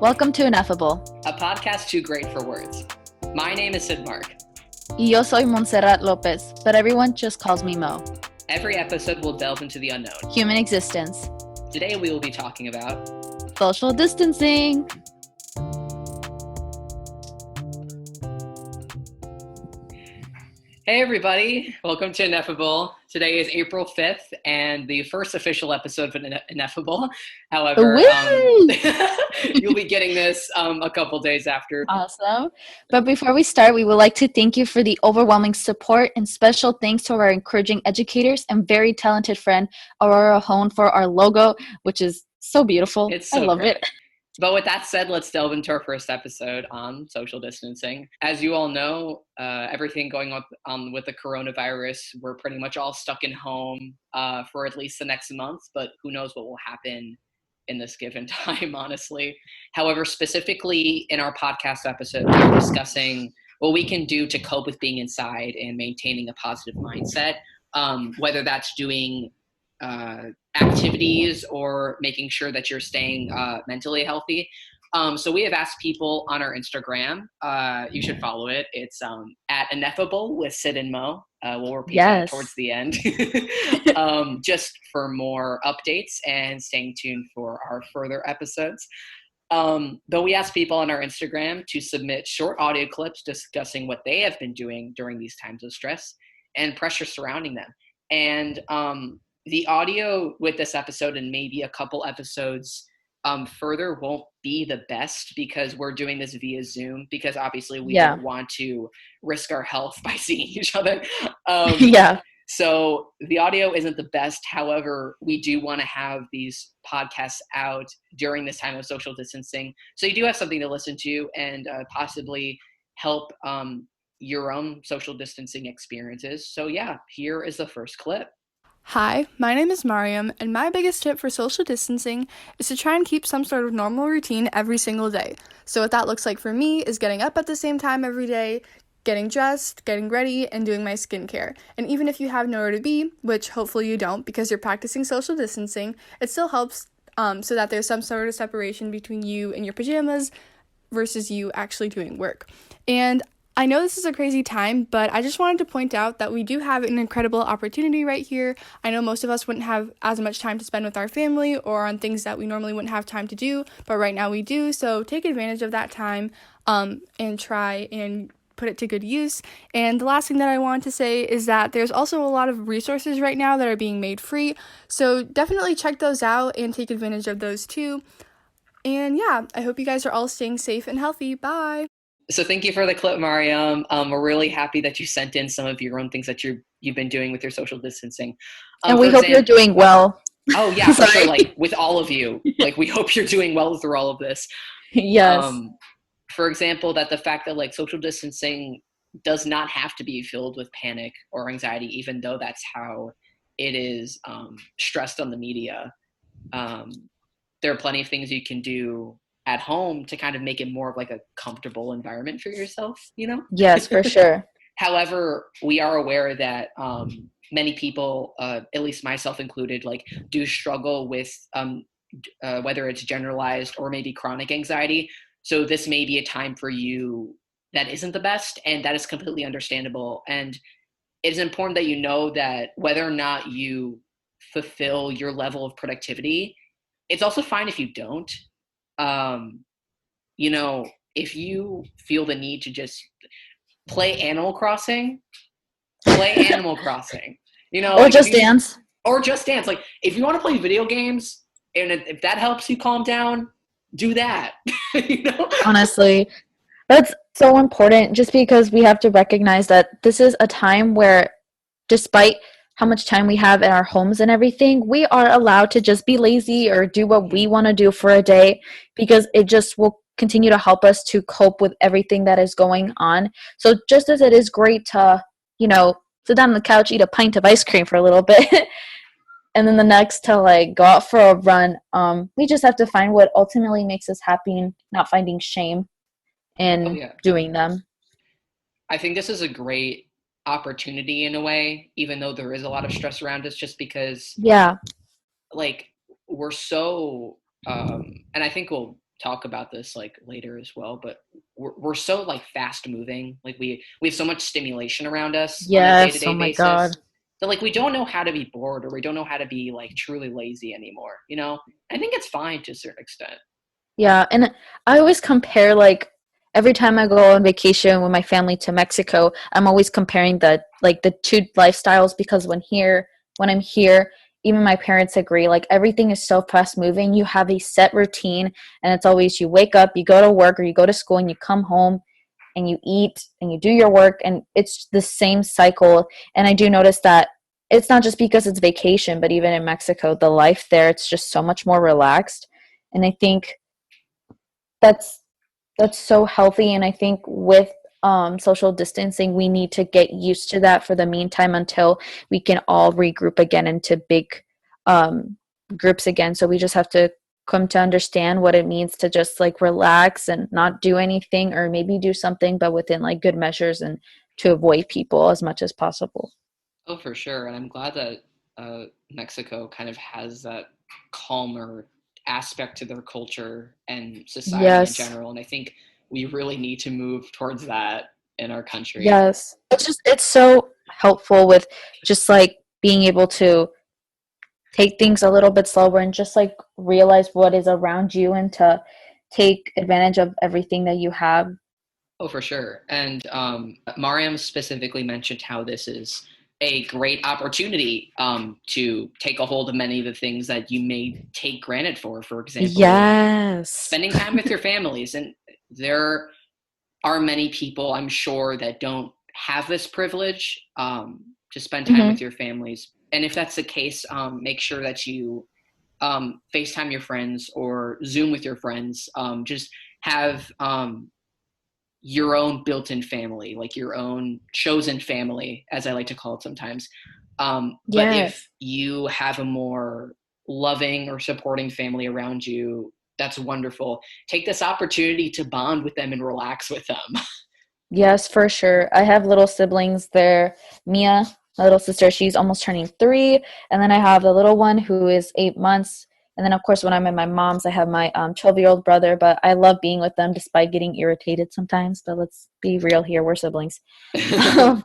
Welcome to Ineffable. A podcast too great for words. My name is Sid Mark. Y yo soy Montserrat Lopez, but everyone just calls me Mo. Every episode will delve into the unknown. Human existence. Today we will be talking about social distancing. Hey everybody, welcome to Ineffable. Today is April 5th and the first official episode of Ineffable. However, you'll be getting this a couple days after. Awesome. But before we start, we would like to thank you for the overwhelming support and special thanks to our encouraging educators and very talented friend, Aurora Hone, for our logo, which is so beautiful. It's so I love great. it. But with that said, let's delve into our first episode on social distancing. As you all know, everything going on with the coronavirus, we're pretty much all stuck in home for at least the next month, but who knows what will happen in this given time, honestly. However, specifically in our podcast episode, we're discussing what we can do to cope with being inside and maintaining a positive mindset, whether that's doing activities or making sure that you're staying mentally healthy. So we have asked people on our Instagram. You should follow it. It's at Ineffable with Sid and Mo. We'll repeat that towards the end. Just for more updates and staying tuned for our further episodes. But we asked people on our Instagram to submit short audio clips discussing what they have been doing during these times of stress and pressure surrounding them. And the audio with this episode and maybe a couple episodes further won't be the best because we're doing this via Zoom because obviously we don't want to risk our health by seeing each other. So the audio isn't the best. However, we do want to have these podcasts out during this time of social distancing. So you do have something to listen to and possibly help your own social distancing experiences. So yeah, here is the first clip. Hi, my name is Mariam, and my biggest tip for social distancing is to try and keep some sort of normal routine every single day. So what that looks like for me is getting up at the same time every day, getting dressed, getting ready, and doing my skincare. And even if you have nowhere to be, which hopefully you don't because you're practicing social distancing, it still helps so that there's some sort of separation between you and your pajamas versus you actually doing work. And I know this is a crazy time, but I just wanted to point out that we do have an incredible opportunity right here. I know most of us wouldn't have as much time to spend with our family or on things that we normally wouldn't have time to do, but right now we do. So take advantage of that time and try and put it to good use. And the last thing that I want to say is that there's also a lot of resources right now that are being made free. So definitely check those out and take advantage of those too. And yeah, I hope you guys are all staying safe and healthy. Bye. So thank you for the clip, Mariam. We're really happy that you sent in some of your own things that you've been doing with your social distancing. And we hope you're doing well. Oh, yeah, for sure. Like, with all of you. Like, we hope you're doing well through all of this. Yes. For example, that the fact that, like, social distancing does not have to be filled with panic or anxiety, even though that's how it is stressed on the media. There are plenty of things you can do at home to kind of make it more of like a comfortable environment for yourself, you know? Yes, for sure. However, we are aware that many people, at least myself included, like do struggle with whether it's generalized or maybe chronic anxiety. So this may be a time for you that isn't the best, and that is completely understandable. And it is important that you know that whether or not you fulfill your level of productivity, it's also fine if you don't. You know, if you feel the need to just play Animal Crossing, you know, or like just dance. Like if you want to play video games and if that helps you calm down, do that. You know? Honestly, that's so important just because we have to recognize that this is a time where despite how much time we have in our homes and everything, we are allowed to just be lazy or do what we want to do for a day because it just will continue to help us to cope with everything that is going on. So just as it is great to, you know, sit down on the couch, eat a pint of ice cream for a little bit, and then the next to like go out for a run, we just have to find what ultimately makes us happy and not finding shame in doing them. I think this is a great opportunity in a way, even though there is a lot of stress around us, just because like we're so and I think we'll talk about this like later as well, but we're so like fast moving. Like we have so much stimulation around us on a Yes. day-to-day Oh my basis God. that like we don't know how to be bored, or we don't know how to be like truly lazy anymore, you know? I think it's fine to a certain extent. Yeah, and I always compare like every time I go on vacation with my family to Mexico, I'm always comparing the two lifestyles because when I'm here, even my parents agree like everything is so fast moving. You have a set routine and it's always you wake up, you go to work or you go to school and you come home and you eat and you do your work and it's the same cycle. And I do notice that it's not just because it's vacation, but even in Mexico, the life there it's just so much more relaxed. And I think that's that's so healthy, and I think with social distancing we need to get used to that for the meantime until we can all regroup again into big um, groups again. So we just have to come to understand what it means to just like relax and not do anything, or maybe do something but within like good measures, and to avoid people as much as possible. Oh, for sure. And I'm glad that Mexico kind of has that calmer aspect to their culture and society in Yes. general. And I think we really need to move towards that in our country. Yes, it's so helpful with just like being able to take things a little bit slower and just like realize what is around you and to take advantage of everything that you have. Oh, for sure. And Mariam specifically mentioned how this is a great opportunity to take a hold of many of the things that you may take granted for example, Yes. spending time with your families. And there are many people, I'm sure, that don't have this privilege to spend time with Hmm. your families. And if that's the case, make sure that you FaceTime your friends or Zoom with your friends. Just have your own built-in family, like your own chosen family, as I like to call it sometimes. But if Yes. you have a more loving or supporting family around you, that's wonderful. Take this opportunity to bond with them and relax with them. Yes, for sure. I have little siblings. They're Mia, my little sister. She's almost turning 3, and then I have the little one who is 8 months. And then, of course, when I'm at my mom's, I have my 12-year-old brother. But I love being with them, despite getting irritated sometimes. But let's be real here. We're siblings.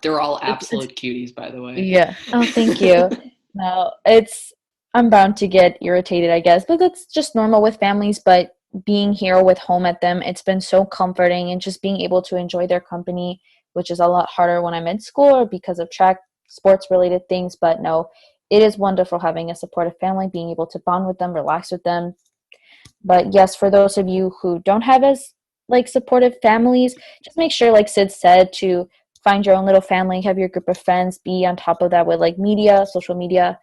They're all It's absolute cuties, by the way. yeah. Oh, thank you. No, it's I'm bound to get irritated, I guess, but that's just normal with families. But being here with home at them, it's been so comforting, and just being able to enjoy their company, which is a lot harder when I'm in school or because of track sports related things. But no, it is wonderful having a supportive family, being able to bond with them, relax with them. But yes, for those of you who don't have as like supportive families, just make sure, like Sid said, to find your own little family, have your group of friends, be on top of that with like media, social media,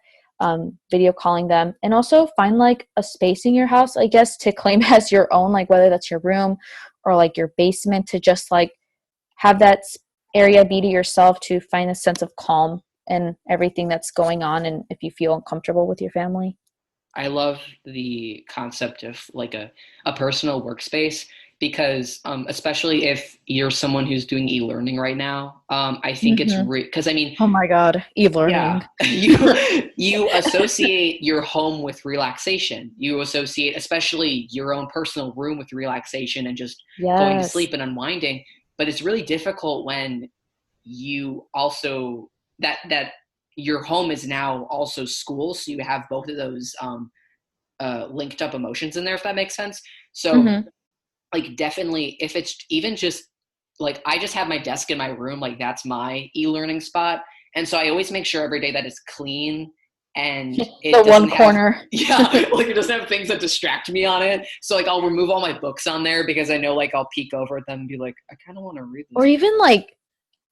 video calling them, and also find like a space in your house, I guess, to claim as your own, like whether that's your room or like your basement, to just like have that area be to yourself, to find a sense of calm and everything that's going on, and if you feel uncomfortable with your family. I love the concept of like a personal workspace because especially if you're someone who's doing e-learning right now, I think it's Hmm. because I mean, Oh my God, yeah, e-learning. you associate your home with relaxation. You associate especially your own personal room with relaxation and just going to Yes. sleep and unwinding. But it's really difficult when you also that your home is now also school, so you have both of those linked up emotions in there, if that makes sense. So Hmm. like definitely if it's even just like I just have my desk in my room, like that's my e-learning spot. And so I always make sure every day that it's clean and The it one doesn't have corner. yeah, like it doesn't have things that distract me on it. So like I'll remove all my books on there because I know like I'll peek over at them and be like, I kind of want to read Or this. even like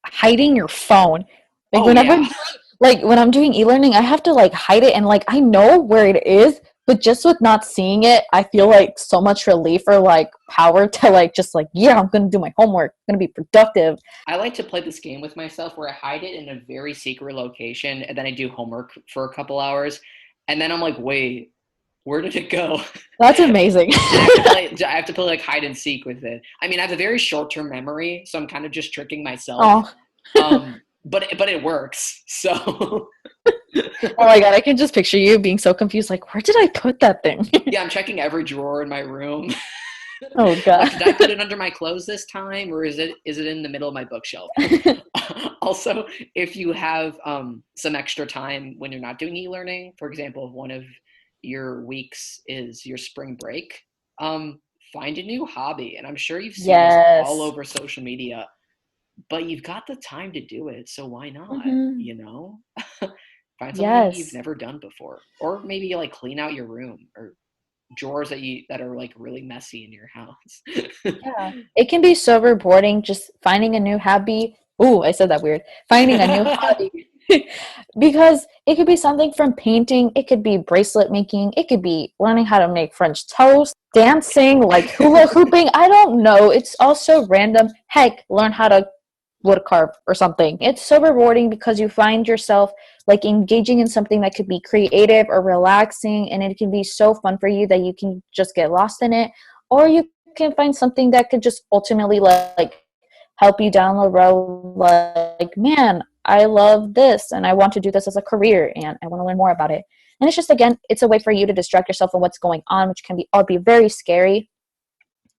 hiding your phone. Like Oh whenever I'm yeah. doing, like when I'm doing e-learning, I have to like hide it, and like I know where it is, but just with not seeing it, I feel like so much relief or like power to like just like, yeah, I'm gonna do my homework. I'm gonna be productive. I like to play this game with myself where I hide it in a very secret location and then I do homework for a couple hours. And then I'm like, wait, where did it go? That's amazing. And I have to play like hide and seek with it. I mean, I have a very short-term memory, so I'm kind of just tricking myself. Oh, But it works. So oh my God, I can just picture you being so confused, like, where did I put that thing? yeah, I'm checking every drawer in my room. Oh Like, god. did I put it under my clothes this time, or is it in the middle of my bookshelf? Also, if you have some extra time when you're not doing e-learning, for example, if one of your weeks is your spring break, um, find a new hobby. And I'm sure you've seen this all Yes. over social media, but you've got the time to do it, so why not? Hmm. You know, find something you've Yes. never done before, or maybe like clean out your room or drawers that are like really messy in your house. Yeah. It can be so rewarding just finding a new hobby. Ooh, I said that weird. Finding a new hobby. Because it could be something from painting, it could be bracelet making, it could be learning how to make French toast, dancing, like hula hooping. I don't know. It's also random. Heck, learn how to would carve or something. It's so rewarding because you find yourself like engaging in something that could be creative or relaxing, and it can be so fun for you that you can just get lost in it, or you can find something that could just ultimately like help you down the road, like, man, I love this and I want to do this as a career and I want to learn more about it. And it's just, again, it's a way for you to distract yourself from what's going on, which can be all be very scary.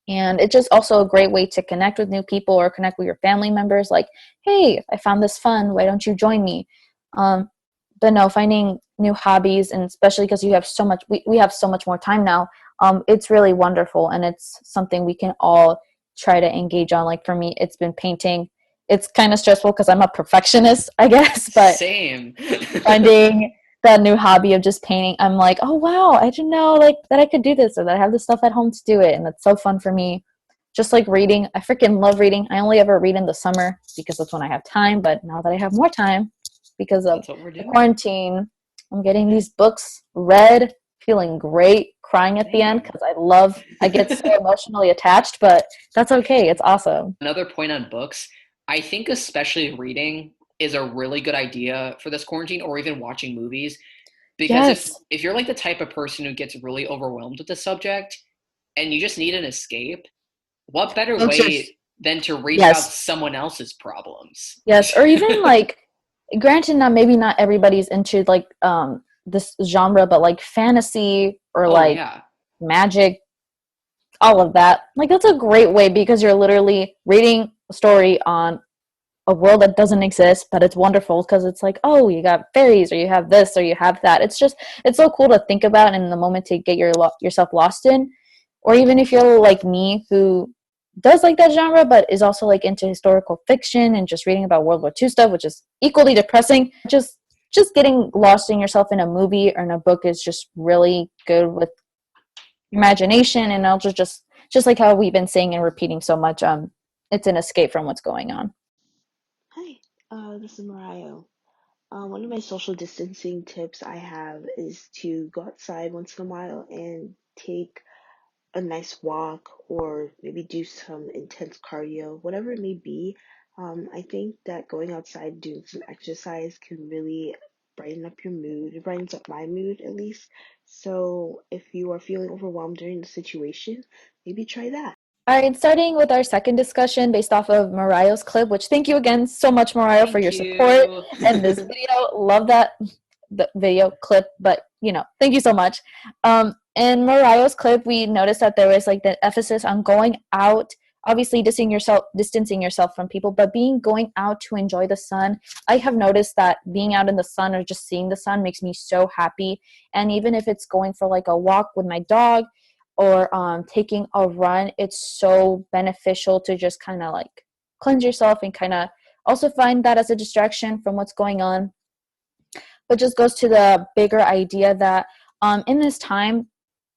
And it's just also a great way to connect with new people or connect with your family members. Like, hey, I found this fun. Why don't you join me? Um, but no, finding new hobbies, and especially because you have so much, we have so much more time now. It's really wonderful, and it's something we can all try to engage on. Like for me, it's been painting. It's kind of stressful because I'm a perfectionist, I guess, but Same. finding that new hobby of just painting, I'm like, oh wow, I didn't know like that I could do this or that I have the stuff at home to do it, and it's so fun for me. Just like reading, I freaking love reading. I only ever read in the summer because that's when I have time, but now that I have more time because of That's what we're the doing. quarantine, I'm getting these books read, feeling great, crying at the end Same. because I get so emotionally attached, but that's okay. It's awesome. Another point on books, I think especially reading is a really good idea for this quarantine, or even watching movies, because Yes. if you're like the type of person who gets really overwhelmed with the subject and you just need an escape, what better Books are, way than to read about yes. someone else's problems? Yes, or even like, granted, not maybe not everybody's into like this genre, but like fantasy or Oh like yeah. magic, all of that. Like that's a great way because you're literally reading a story on a world that doesn't exist, but it's wonderful because it's like, oh, you got fairies or you have this or you have that. It's just it's so cool to think about and in the moment to get yourself lost in. Or even if you're like me who does like that genre but is also like into historical fiction and just reading about World War II stuff, which is equally depressing. Just getting lost in yourself in a movie or in a book is just really good with imagination, and also just like how we've been saying and repeating so much, it's an escape from what's going on. Hi, this is Mariah. One of my social distancing tips I have is to go outside once in a while and take a nice walk or maybe do some intense cardio, whatever it may be. I think that going outside, doing some exercise can really brighten up your mood. It brightens up my mood at least. So if you are feeling overwhelmed during the situation, maybe try that. All right, starting with our second discussion based off of Mariah's clip, which thank you again so much, Mariah, for Thank your support you. and this video. Love that the video clip, but thank you so much. In Mariah's clip, we noticed that there was like the emphasis on going out, obviously distancing yourself from people, but being going out to enjoy the sun. I have noticed that being out in the sun or just seeing the sun makes me so happy. And even if it's going for like a walk with my dog or taking a run, it's so beneficial to just kind of like cleanse yourself and kind of also find that as a distraction from what's going on. But just goes to the bigger idea that in this time,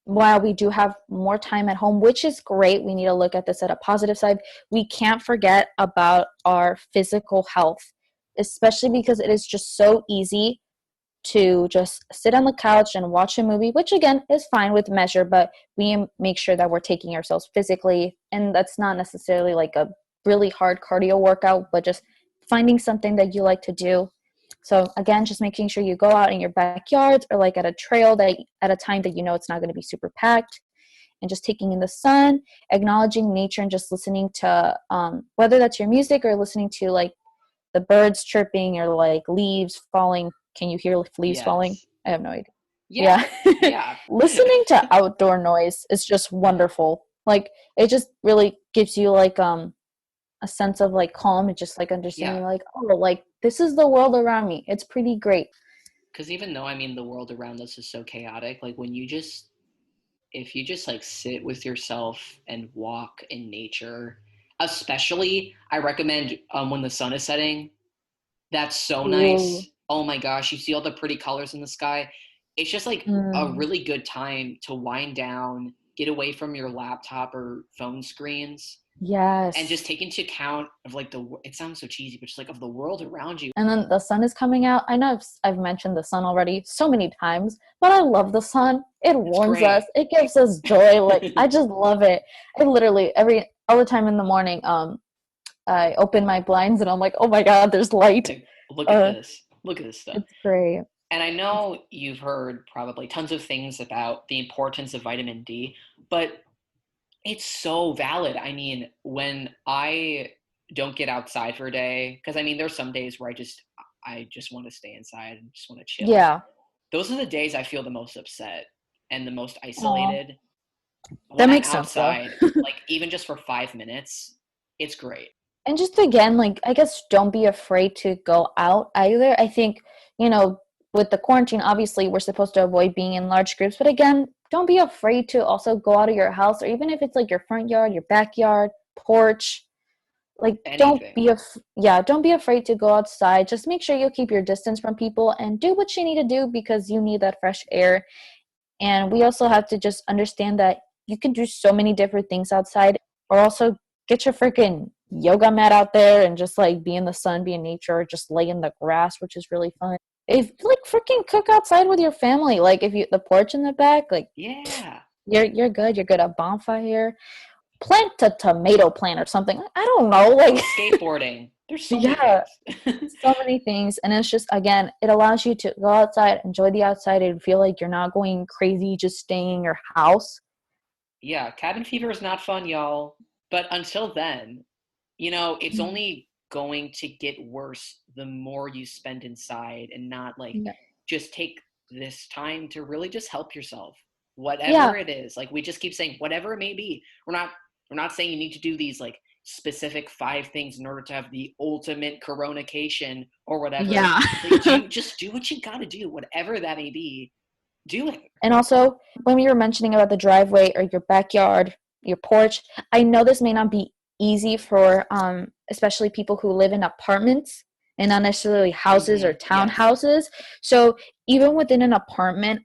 while we do have more time at home, which is great, we need to look at this at a positive side. We can't forget about our physical health, especially because it is just so easy to just sit on the couch and watch a movie, which again is fine with measure, but we make sure that we're taking ourselves physically. And that's not necessarily like a really hard cardio workout, but just finding something that you like to do. So again, just making sure you go out in your backyards or like at a trail that at a time that you know it's not going to be super packed, and just taking in the sun, acknowledging nature, and just listening to whether that's your music or listening to like the birds chirping or like leaves falling. Can you hear leaves falling? Yes. I have no idea. Yeah. Yeah. Yeah. Listening to outdoor noise is just wonderful. Like it just really gives you like a sense of like calm and just like Yeah, understanding like, oh, like this is the world around me. It's pretty great. because even though I mean the world around us is so chaotic, like when you just if you just like sit with yourself and walk in nature, especially I recommend when the sun is setting. That's so Ooh. nice. Oh my gosh, you see all the pretty colors in the sky. It's just like a Mm, really good time to wind down, get away from your laptop or phone screens, and just yes. take into account of like it sounds so cheesy, but just like of the world around you. And then the sun is coming out. I know I've mentioned the sun already so many times, but I love the sun. It It's warms us. great. It gives us joy. Like I just love it. I literally every all the time in the morning, I open my blinds and I'm like, oh my god, there's light. Like, look at Uh, this. Look at this stuff. it's great. And I It's, know you've heard probably tons of things about the importance of vitamin D, but it's so valid. I mean, when I don't get outside for a day, because I mean, there's some days where I just want to stay inside and just want to chill. yeah. Those are the days I feel the most upset and the most Aw. isolated. That When I'm makes sense though. outside, like even just for 5 minutes, it's great. And just again, like I guess don't be afraid to go out either. I think, you know, with the quarantine, obviously we're supposed to avoid being in large groups, but again, don't be afraid to also go out of your house or even if it's like your front yard, your backyard, porch. Like Anything. don't be afraid to go outside. Just make sure you keep your distance from people and do what you need to do because you need that fresh air. And we also have to just understand that you can do so many different things outside, or also get your freaking yoga mat out there and just like be in the sun, be in nature, or just lay in the grass, which is really fun. If like freaking cook outside with your family, like if you the porch in the back, like Yeah. you're good. You're good. A bonfire, plant a tomato plant or something. I don't know, Go like skateboarding. There's so many yeah, things. so many things. And it's just again, it allows you to go outside, enjoy the outside, and feel like you're not going crazy just staying in your house. Yeah, cabin fever is not fun, y'all. But until then, it's only going to get worse the more you spend inside and not like Yeah. just take this time to really just help yourself. Whatever Yeah. it is. Like we just keep saying whatever it may be. We're not saying you need to do these like specific 5 things in order to have the ultimate coronation or whatever. Yeah. Like just do what you got to do, whatever that may be. Do it. And also, when we were mentioning about the driveway or your backyard, your porch, I know this may not be easy for especially people who live in apartments and not necessarily houses or Yes. townhouses. So even within an apartment,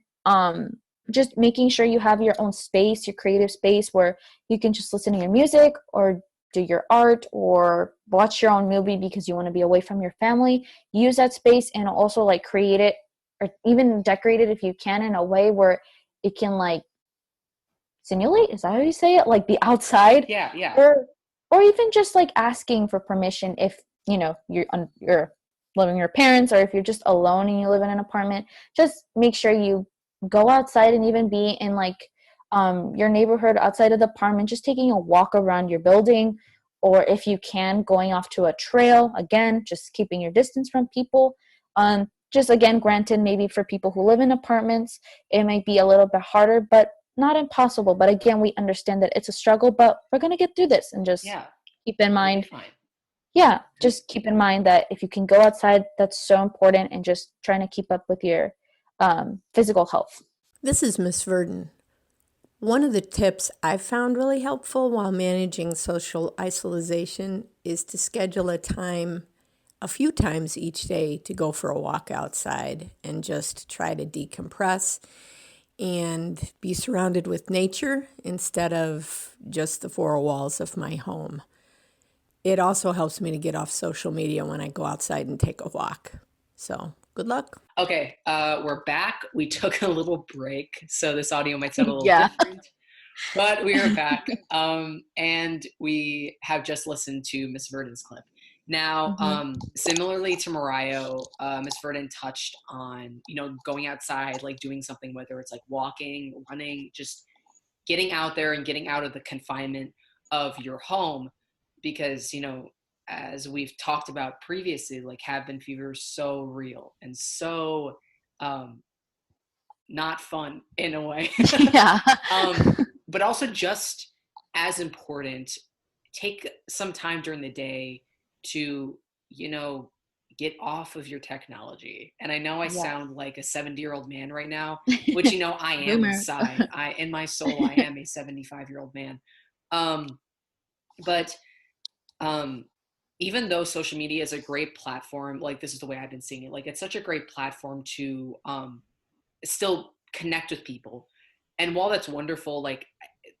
just making sure you have your own space, your creative space where you can just listen to your music or do your art or watch your own movie because you want to be away from your family. Use that space and also like create it or even decorate it if you can in a way where it can like simulate, is that how you say it, like the outside, Yeah, yeah. or even just like asking for permission if you're living with your parents or if you're just alone and you live in an apartment. Just make sure you go outside and even be in like your neighborhood outside of the apartment, just taking a walk around your building, or if you can going off to a trail, again just keeping your distance from people. Just again, granted, maybe for people who live in apartments it might be a little bit harder, but not impossible. But again, we understand that it's a struggle, but we're going to get through this and just Yeah. keep in You'll be mind. fine. Yeah, just keep in mind that if you can go outside, that's so important, and just trying to keep up with your physical health. This is Miss Verdon. One of the tips I've found really helpful while managing social isolation is to schedule a time a few times each day to go for a walk outside and just try to decompress and be surrounded with nature instead of just the four walls of my home. It also helps me to get off social media when I go outside and take a walk. So, good luck. Okay, we're back. We took a little break, so this audio might sound a little Yeah. different, but we are back, and we have just listened to Miss Verdon's clip. Now, Mhm. similarly to Mariah, Miss Verdon touched on, going outside, like doing something, whether it's like walking, running, just getting out there and getting out of the confinement of your home, because as we've talked about previously, like cabin fever is so real and so um not fun in a way. Yeah. um but also just as important, take some time during the day to, you know, get off of your technology. And I know I Yes. sound like a 70-year-old man right now, which, you know, I am Boomer. inside. In my soul, I am a 75-year-old man. Um, but um, even though social media is a great platform, like this is the way I've been seeing it, like it's such a great platform to still connect with people. And while that's wonderful, like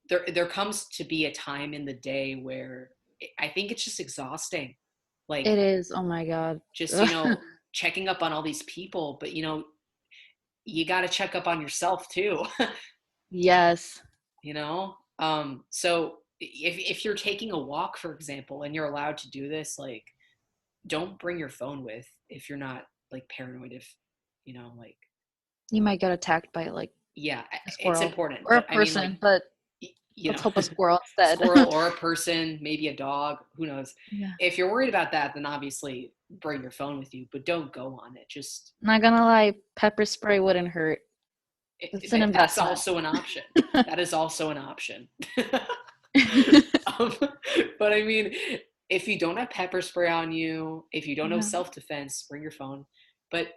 there comes to be a time in the day where I think it's just exhausting. Like It is. Oh my God. just, you know, checking up on all these people, but you know, you got to check up on yourself too. Yes. You know? So if you're taking a walk, for example, and you're allowed to do this, like don't bring your phone with if you're not like paranoid, if you know, like You might get attacked by like yeah, a it's squirrel important, or a but I mean like person, but you let's know, hope a squirrel instead. squirrel or a person, maybe a dog, who knows. Yeah. If you're worried about that, then obviously bring your phone with you, but don't go on it. Just Not gonna lie, pepper spray wouldn't hurt. It's an that's investment. also an option. That is also an option. um, but I mean, if you don't have pepper spray on you, if you don't know Yeah. self-defense, bring your phone, but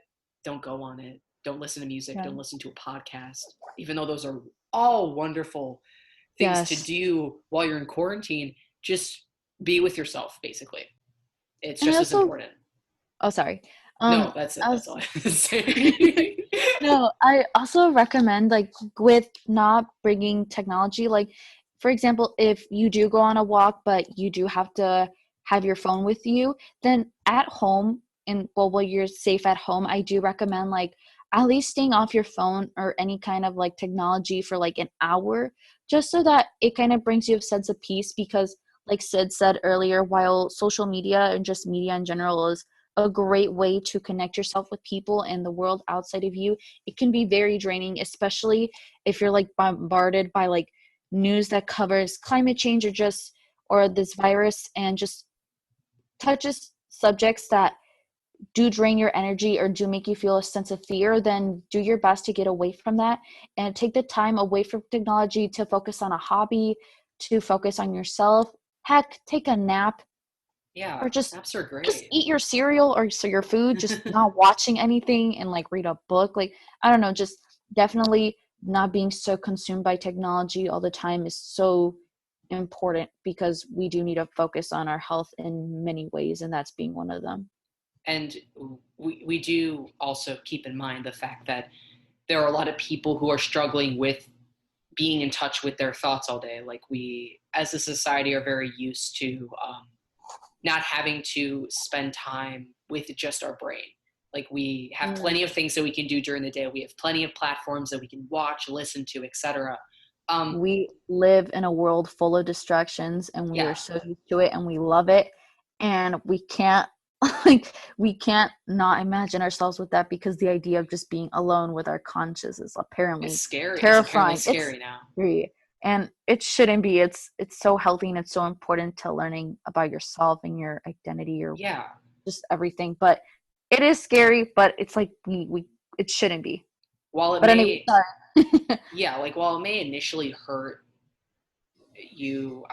don't go on it. Don't listen to music. Yeah. Don't listen to a podcast, even though those are all wonderful things to Yes. do while you're in quarantine. Just be with yourself, basically. It's And I just as also, important. oh, sorry. No, that's it. I That's was all I have to say. No, I also recommend like with not bringing technology, like for example, if you do go on a walk, but you do have to have your phone with you, then at home and well, while you're safe at home, I do recommend like at least staying off your phone or any kind of like technology for like an hour, just so that it kind of brings you a sense of peace because like Sid said earlier, while social media and just media in general is a great way to connect yourself with people and the world outside of you, it can be very draining, especially if you're like bombarded by like news that covers climate change or this virus and just touches subjects that do drain your energy or do make you feel a sense of fear. Then do your best to get away from that and take the time away from technology to focus on a hobby, to focus on yourself. Heck, take a nap Yeah, or naps are just great. eat your cereal or so your food, just not watching anything and like read a book. Like I don't know, just definitely not being so consumed by technology all the time is so important because we do need to focus on our health in many ways, and that's being one of them. And we do also keep in mind the fact that there are a lot of people who are struggling with being in touch with their thoughts all day. Like we, as a society, are very used to not having to spend time with just our brain. Like we have Mm. plenty of things that we can do during the day. We have plenty of platforms that we can watch, listen to, etc. Um, We live in a world full of distractions and we are yeah, so used to it and we love it, and we can't like we can't not imagine ourselves with that because the idea of just being alone with our conscious is it's apparently scary. It's apparently terrifying. It's scary now. free and it shouldn't be. It's so healthy and it's so important to learning about yourself and your identity or Yeah. just everything, but it is scary, but it's like we it shouldn't be. While it But anyway, may, sorry. yeah, like while it may initially hurt you,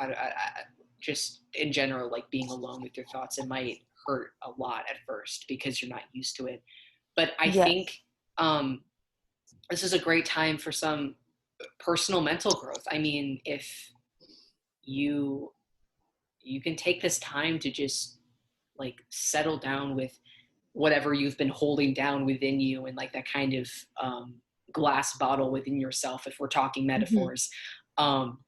just in general, like being alone with your thoughts, it might hurt a lot at first because you're not used to it. But I think Yes. um, this is a great time for some personal mental growth. I mean, if you you can take this time to just like settle down with whatever you've been holding down within you and like that kind of glass bottle within yourself, if we're talking Mhm. metaphors. um,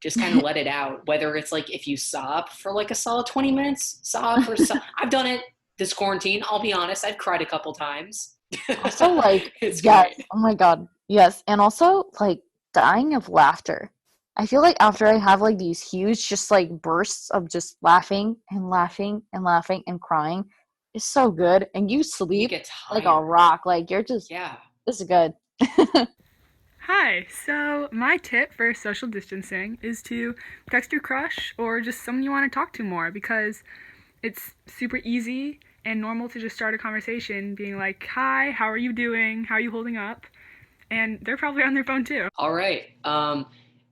just kind of let it out, whether it's like if you sob for like a solid 20 minutes, I've done it this quarantine, I'll be honest, I've cried a couple times. Also, like, It's yes, great. oh my God, yes. And also, like, dying of laughter. I feel like after I have like these huge, just like bursts of just laughing and laughing and laughing and crying, it's so good. And you You sleep get like a tired. rock. Like, you're just, Yeah. this is good. Hi, so my tip for social distancing is to text your crush or just someone you want to talk to more because it's super easy and normal to just start a conversation being like, hi, how are you doing? How are you holding up? And they're probably on their phone too. All right.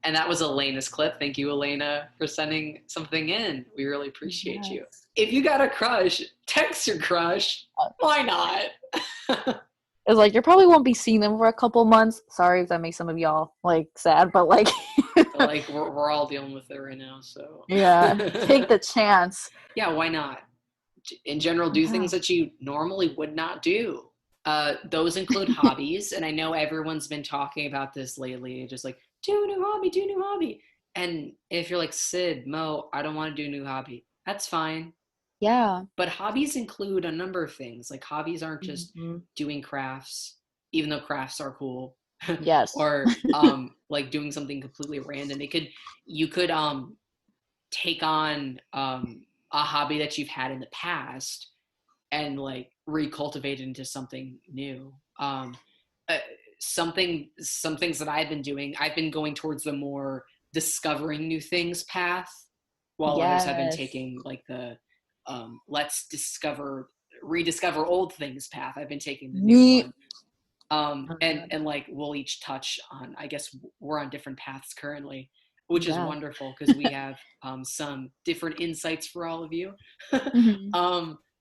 And that was Elena's clip. Thank you, Elena, for sending something in. We really appreciate you. If you got a crush, text your crush. Why not? It's like, you probably won't be seeing them for a couple months. Sorry if that makes some of y'all like sad, but like like we're all dealing with it right now, so yeah, take the chance. Yeah, why not? In general, do things that you normally would not do. Those include hobbies, and I know everyone's been talking about this lately, just like, do a new hobby. And if you're like, Sid, Mo, I don't want to do a new hobby, that's fine. Yeah. But hobbies include a number of things. Like, hobbies aren't just doing crafts, even though crafts are cool. Yes. Or like doing something completely random. You could take on a hobby that you've had in the past and like recultivate it into something new. Some things that I've been doing, I've been going towards the more discovering new things path, while others have been taking like the let's rediscover old things path. I've been taking the new one. And like we'll each touch on, I guess we're on different paths currently, which is wonderful because we have some different insights for all of you.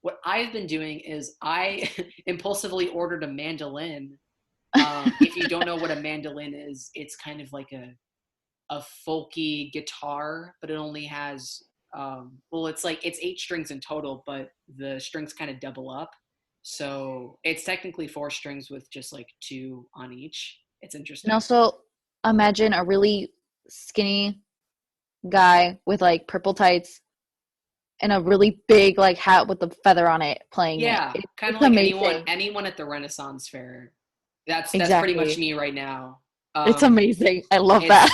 What I've been doing is I impulsively ordered a mandolin. If you don't know what a mandolin is, it's kind of like a folky guitar, but it only has it's 8 strings in total, but the strings kind of double up. So it's technically 4 strings with just like 2 on each. It's interesting. And also imagine a really skinny guy with like purple tights and a really big like hat with a feather on it playing it. Kind of like anyone at the Renaissance Fair. That's pretty much me right now. It's amazing. I love that.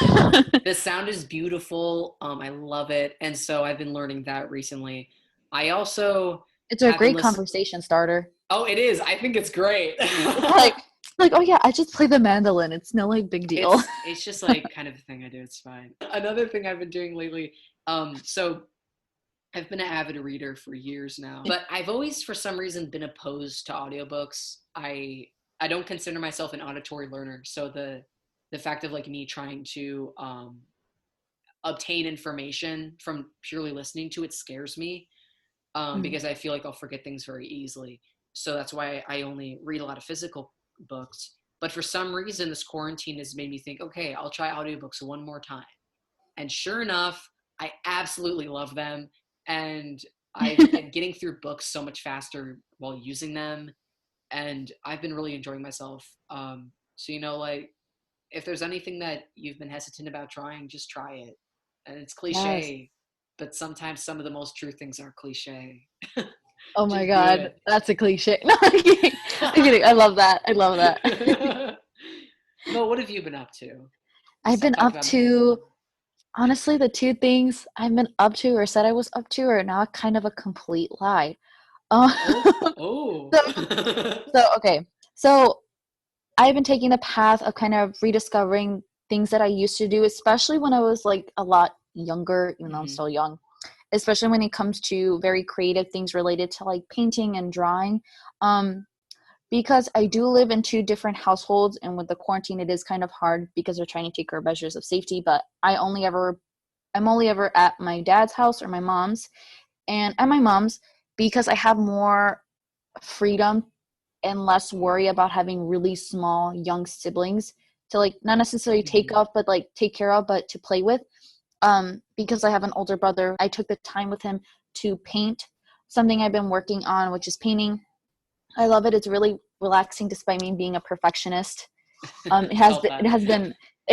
The sound is beautiful. I love it. And so I've been learning that recently. I also It's a great conversation starter. Oh, it is. I think it's great. like, oh yeah, I just play the mandolin. It's no like big deal. It's just like kind of a thing I do. It's fine. Another thing I've been doing lately, so I've been an avid reader for years now, but I've always, for some reason, been opposed to audiobooks. I don't consider myself an auditory learner. So the fact of like me trying to obtain information from purely listening to it scares me because I feel like I'll forget things very easily. So that's why I only read a lot of physical books. But for some reason, this quarantine has made me think, okay, I'll try audiobooks one more time. And sure enough, I absolutely love them. And I've been getting through books so much faster while using them. And I've been really enjoying myself. So, like, if there's anything that you've been hesitant about trying, just try it. And it's cliche, but sometimes some of the most true things are cliche. Oh my God, that's a cliche. No, I'm kidding. I love that. Well, what have you been up to? I've been up to, honestly, the 2 things I've been up to or said I was up to are now kind of a complete lie. Okay. So I've been taking the path of kind of rediscovering things that I used to do, especially when I was like a lot younger, even though I'm still young, especially when it comes to very creative things related to like painting and drawing. Because I do live in 2 different households, and with the quarantine, it is kind of hard because they're trying to take our measures of safety, but I'm only ever at my dad's house or my mom's. And at my mom's, because I have more freedom and less worry about having really small young siblings to like not necessarily take care of, but to play with. Because I have an older brother, I took the time with him to paint something I've been working on, which is painting. I love it. It's really relaxing despite me being a perfectionist. It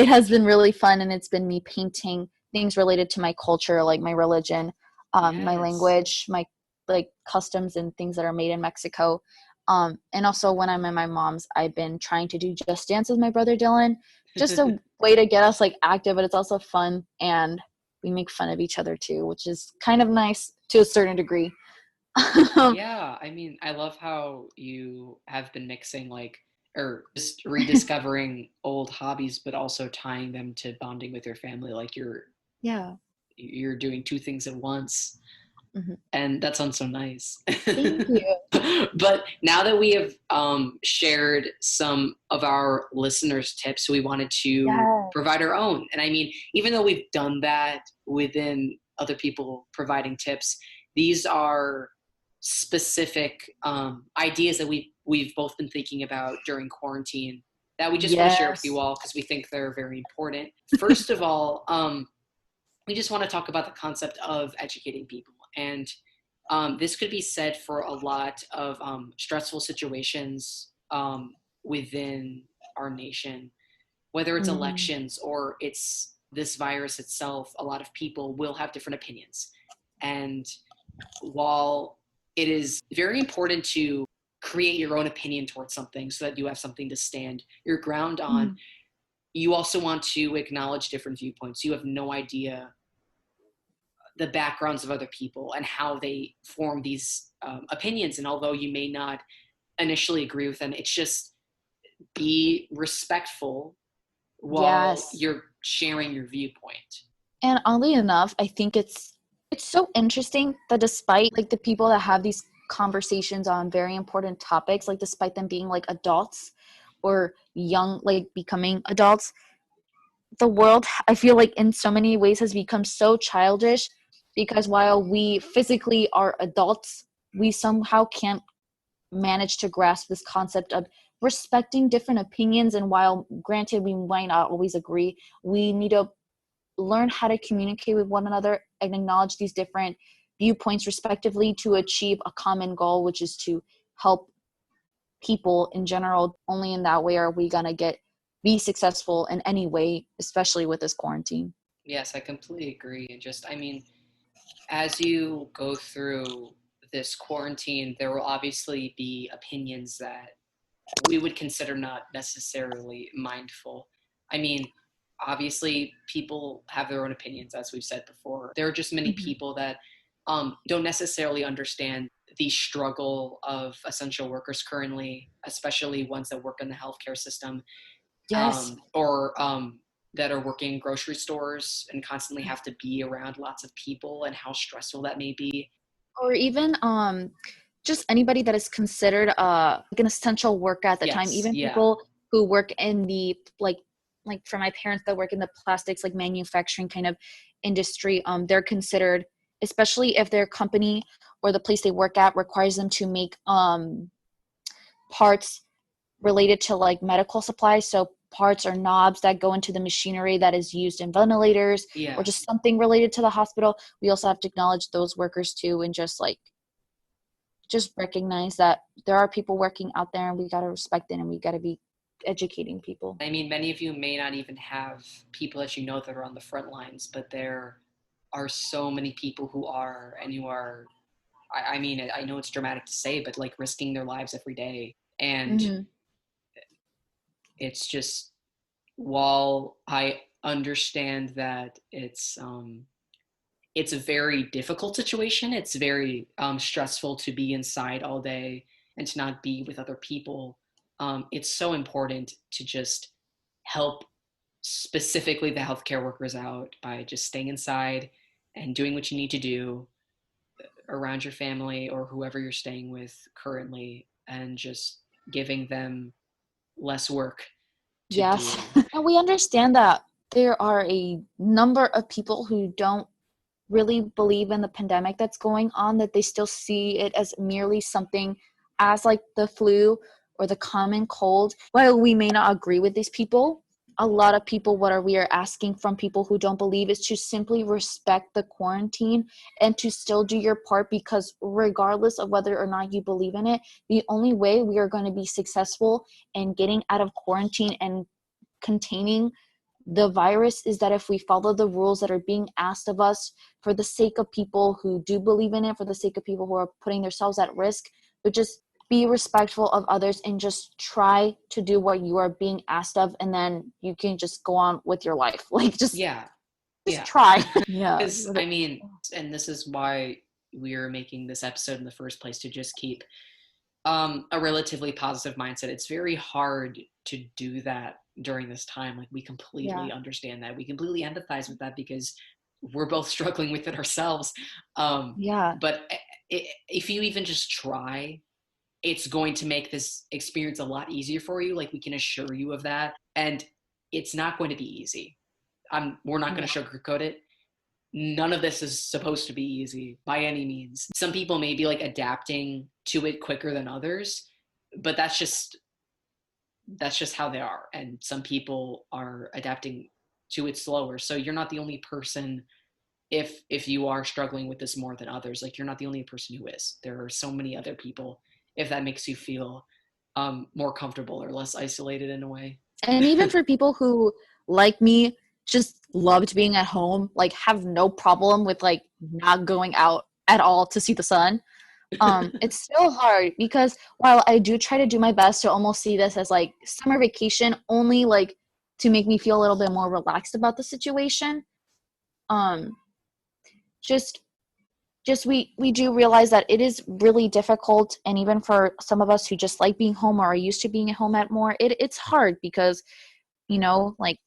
has been really fun, and it's been me painting things related to my culture, like my religion, my language, my like customs and things that are made in Mexico. And also when I'm in my mom's, I've been trying to do Just Dance with my brother Dylan, just a way to get us like active, but it's also fun, and we make fun of each other too, which is kind of nice to a certain degree. Yeah, I mean, I love how you have been mixing or just rediscovering old hobbies, but also tying them to bonding with your family. Like you're doing 2 things at once. And that sounds so nice. Thank you. But now that we have shared some of our listeners' tips, we wanted to provide our own. And I mean, even though we've done that within other people providing tips, these are specific ideas that we've both been thinking about during quarantine that we just want to share with you all because we think they're very important. First of all, we just want to talk about the concept of educating people. And this could be said for a lot of stressful situations within our nation, whether it's elections or it's this virus itself. A lot of people will have different opinions. And while it is very important to create your own opinion towards something so that you have something to stand your ground on, you also want to acknowledge different viewpoints. You have no idea the backgrounds of other people and how they form these opinions. And although you may not initially agree with them, it's just be respectful while you're sharing your viewpoint. And oddly enough, I think it's so interesting that despite like the people that have these conversations on very important topics, like despite them being like adults or young, like becoming adults, the world, I feel like in so many ways has become so childish because while we physically are adults, we somehow can't manage to grasp this concept of respecting different opinions. And while granted we might not always agree, we need to learn how to communicate with one another and acknowledge these different viewpoints respectively to achieve a common goal, which is to help people in general. Only in that way are we gonna be successful in any way, especially with this quarantine. Yes, I completely agree. And just, I mean, as you go through this quarantine, there will obviously be opinions that we would consider not necessarily mindful. I mean, obviously, people have their own opinions, as we've said before. There are just many people that don't necessarily understand the struggle of essential workers currently, especially ones that work in the healthcare system, or that are working in grocery stores and constantly have to be around lots of people and how stressful that may be. Or even just anybody that is considered like an essential worker at the time, even people who work in the like for my parents that work in the plastics like manufacturing kind of industry, they're considered, especially if their company or the place they work at requires them to make parts related to like medical supplies, so parts or knobs that go into the machinery that is used in ventilators or just something related to the hospital. We also have to acknowledge those workers too, and just recognize that there are people working out there and we got to respect it and we got to be educating people. I mean, many of you may not even have people that you know that are on the front lines, but there are so many people who are, and who are, I mean, I know it's dramatic to say, but like risking their lives every day. And it's just, while I understand that it's a very difficult situation, it's very stressful to be inside all day and to not be with other people. It's so important to just help specifically the healthcare workers out by just staying inside and doing what you need to do around your family or whoever you're staying with currently, and just giving them less work to do. And we understand that there are a number of people who don't really believe in the pandemic that's going on, that they still see it as merely something as like the flu or the common cold. While we may not agree with these people, a lot of people, what we are asking from people who don't believe is to simply respect the quarantine and to still do your part, because regardless of whether or not you believe in it, the only way we are going to be successful in getting out of quarantine and containing the virus is that if we follow the rules that are being asked of us for the sake of people who do believe in it, for the sake of people who are putting themselves at risk, but just be respectful of others and just try to do what you are being asked of, and then you can just go on with your life. Like just try. Because I mean, and this is why we're making this episode in the first place, to just keep a relatively positive mindset. It's very hard to do that during this time. Like, we completely understand that. We completely empathize with that because we're both struggling with it ourselves. But if you even just try, it's going to make this experience a lot easier for you. Like, we can assure you of that. And it's not going to be easy. We're not going to sugarcoat it. None of this is supposed to be easy by any means. Some people may be like adapting to it quicker than others, but that's just how they are. And some people are adapting to it slower. So you're not the only person. If you are struggling with this more than others, like, you're not the only person who is. There are so many other people, if that makes you feel more comfortable or less isolated in a way. And even for people who, like me, just loved being at home, like have no problem with like not going out at all to see the sun, it's still hard because while I do try to do my best to almost see this as like summer vacation, only like to make me feel a little bit more relaxed about the situation, um, just we do realize that it is really difficult, and even for some of us who just like being home or are used to being at home at more, it's hard because, like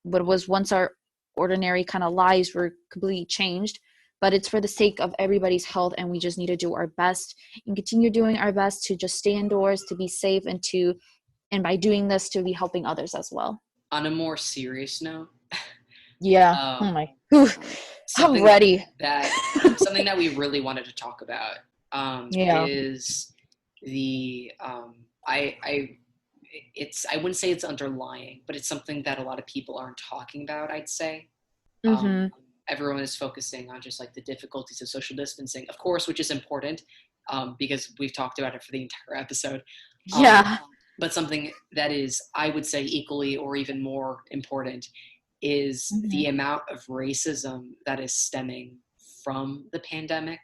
what was once our ordinary kind of lives were completely changed, but it's for the sake of everybody's health, and we just need to do our best and continue doing our best to just stay indoors, to be safe, and by doing this to be helping others as well. On a more serious note, yeah oh my Whew. I'm ready. Something that we really wanted to talk about is the I wouldn't say it's underlying, but it's something that a lot of people aren't talking about, I'd say. Everyone is focusing on just like the difficulties of social distancing, of course, which is important because we've talked about it for the entire episode. But something that is, I would say, equally or even more important is the amount of racism that is stemming from the pandemic,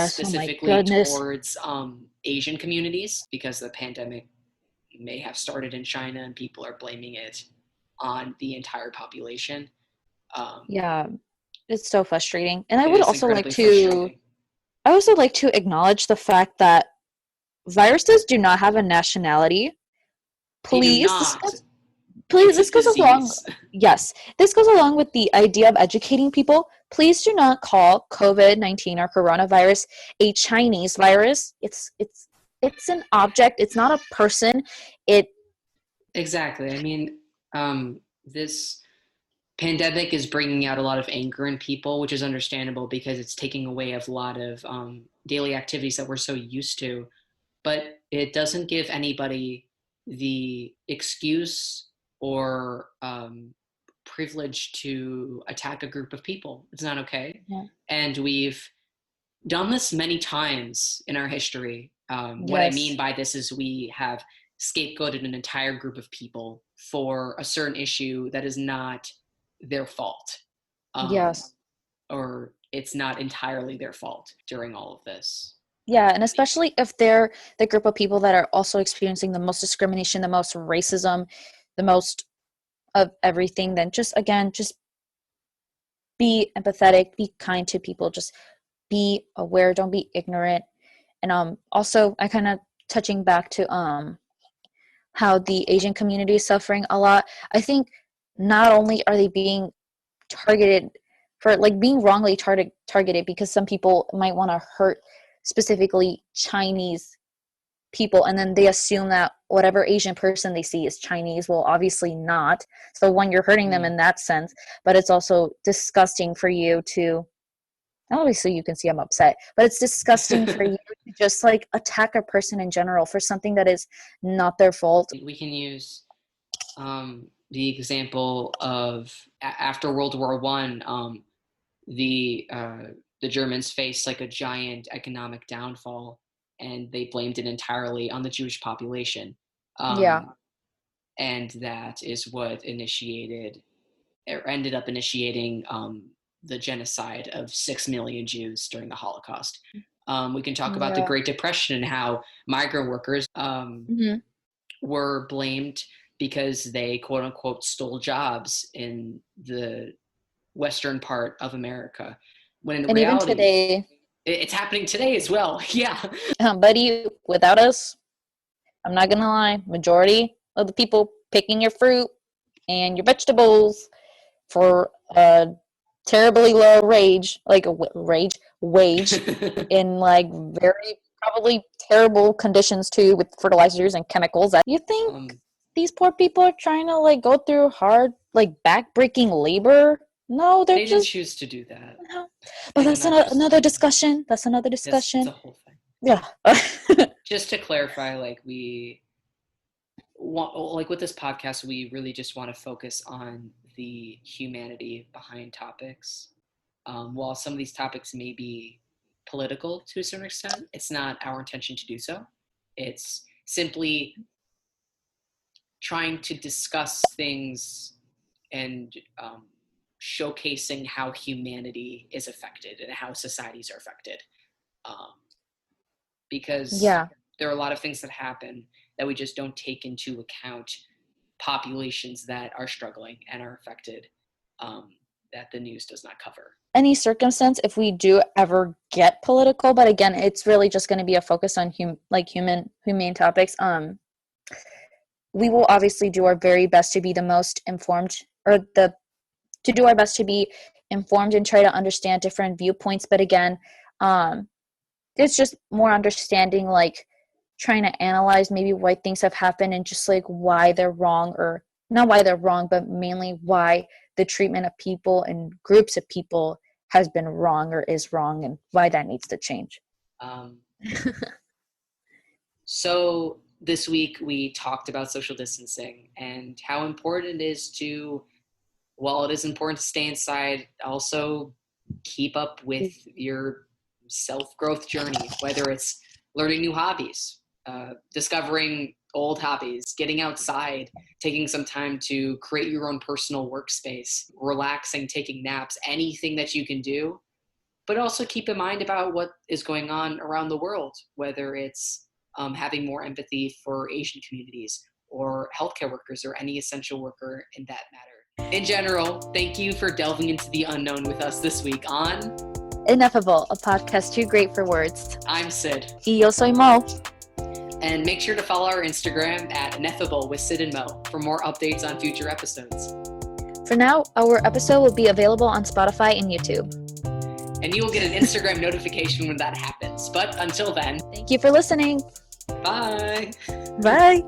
specifically towards Asian communities, because the pandemic may have started in China and people are blaming it on the entire population. It's so frustrating. And I would also like to acknowledge the fact that viruses do not have a nationality. Please, this goes along. Yes, this goes along with the idea of educating people. Please do not call COVID-19 or coronavirus a Chinese virus. It's an object. It's not a person. Exactly. I mean, this pandemic is bringing out a lot of anger in people, which is understandable because it's taking away a lot of daily activities that we're so used to. But it doesn't give anybody the excuse or privilege to attack a group of people. It's not okay. And we've done this many times in our history. What I mean by this is we have scapegoated an entire group of people for a certain issue that is not their fault. Or it's not entirely their fault during all of this. Yeah, and especially if they're the group of people that are also experiencing the most discrimination, the most racism, the most of everything, then just be empathetic, be kind to people, just be aware, don't be ignorant. And also I kind of touching back to how the Asian community is suffering a lot. I think not only are they being targeted for like being wrongly targeted because some people might want to hurt specifically Chinese people, and then they assume that whatever Asian person they see is Chinese. Well, obviously not. So one, you're hurting them in that sense, but it's also disgusting for you to, obviously you can see I'm upset, but it's disgusting for you to just like attack a person in general for something that is not their fault. We can use the example of after World War I, the Germans faced like a giant economic downfall, and they blamed it entirely on the Jewish population. And that is what ended up initiating the genocide of 6 million Jews during the Holocaust. We can talk about the Great Depression and how migrant workers were blamed because they, quote unquote, stole jobs in the western part of America. When in reality, even today, it's happening today as well. Buddy, without us, I'm not gonna lie, majority of the people picking your fruit and your vegetables for a terribly low wage in like very probably terrible conditions too, with fertilizers and chemicals. You think these poor people are trying to like go through hard, like back-breaking labor. No, they're They didn't just choose to do that. no. But that's Not just another discussion. That's another it's discussion. a whole thing. Yeah. Just to clarify, like we want, like with this podcast, we really just want to focus on the humanity behind topics. While some of these topics may be political to a certain extent, it's not our intention to do so. It's simply trying to discuss things and showcasing how humanity is affected and how societies are affected. Because Yeah. there are a lot of things that happen that we just don't take into account, populations that are struggling and are affected, that the news does not cover. Any circumstance, if we do ever get political, but again, it's really just going to be a focus on humane topics. We will obviously do our very best to be the most informed, to do our best to be informed and try to understand different viewpoints. But again, it's just more understanding, like trying to analyze maybe why things have happened and just like why they're wrong, or not why they're wrong, but mainly why the treatment of people and groups of people has been wrong or is wrong, and why that needs to change. So this week we talked about social distancing and how important it is to, while it is important to stay inside, also keep up with your self-growth journey, whether it's learning new hobbies, discovering old hobbies, getting outside, taking some time to create your own personal workspace, relaxing, taking naps, anything that you can do. But also keep in mind about what is going on around the world, whether it's having more empathy for Asian communities or healthcare workers or any essential worker in that matter. In general, thank you for delving into the unknown with us this week on Ineffable, a podcast too great for words. I'm Sid. Y yo soy Mo. And make sure to follow our Instagram at Ineffable with Sid and Mo for more updates on future episodes. For now, our episode will be available on Spotify and YouTube. And you will get an Instagram notification when that happens. But until then, thank you for listening. Bye. Bye.